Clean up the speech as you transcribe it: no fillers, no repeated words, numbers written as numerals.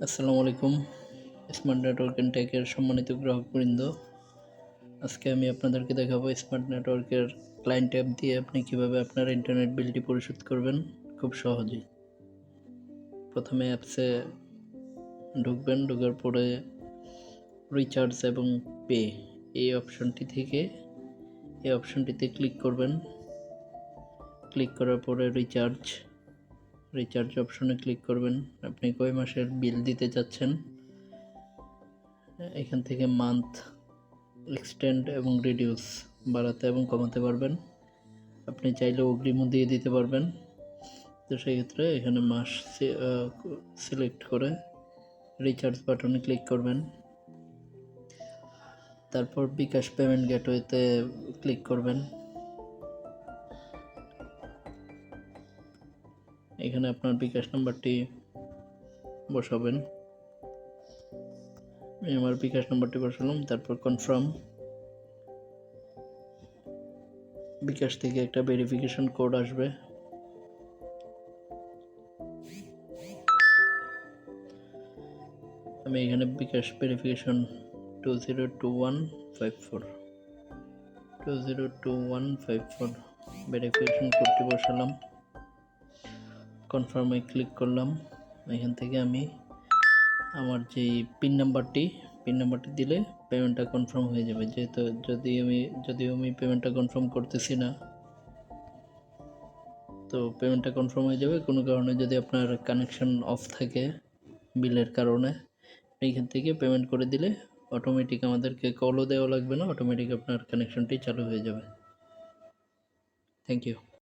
আসসালামু আলাইকুম। Smart network and টেকের সম্মানিত গ্রাহকবৃন্দ, আজকে আমি আপনাদেরকে দেখাবো স্মার্ট নেটওয়ার্কের ক্লায়েন্ট অ্যাপ দিয়ে আপনি কিভাবে আপনার ইন্টারনেট বিলটি পরিশোধ করবেন খুব সহজেই। প্রথমে অ্যাপসে ঢুকবেন, ঢোকার পরে রিচার্জ এবং পে এই অপশনটিতে ক্লিক করবেন। ক্লিক করার পরে রিচার্জ অপশনে ক্লিক করবেন। আপনি কয় মাসের বিল দিতে চাচ্ছেন, এখান থেকে মান্থ এক্সটেন্ড এবং রিডিউস বাড়াতে এবং কমাতে পারবেন। আপনি চাইলে অগ্রিমও দিয়ে দিতে পারবেন। তো সেই ক্ষেত্রে এখানে মাস সিলেক্ট করে রিচার্জ বাটনে ক্লিক করবেন। তারপর বিকাশ পেমেন্ট গেটওয়েতে ক্লিক করবেন। এখানে আপনার বিকাশ নাম্বারটি বসাবেন। আমি আমার বিকাশ নাম্বারটি বসালাম। তারপর কনফার্ম। বিকাশ থেকে একটা ভেরিফিকেশন কোড আসবে। আমি এখানে বিকাশ ভেরিফিকেশন 202154 ভেরিফিকেশন কোডটি বসালাম। কনফার্মে ক্লিক করলাম। এখান থেকে আমি আমার যে পিন নাম্বারটি দিলে পেমেন্টটা কনফার্ম হয়ে যাবে। যেহেতু যদিও আমি পেমেন্টটা কনফার্ম করতেছি না, তো পেমেন্টটা কনফার্ম হয়ে যাবে। কোনো কারণে যদি আপনার কানেকশন অফ থাকে বিলের কারণে, এইখান থেকে পেমেন্ট করে দিলে অটোমেটিক আমাদেরকে কলও দেওয়া লাগবে না, অটোমেটিক আপনার কানেকশনটি চালু হয়ে যাবে। Thank you.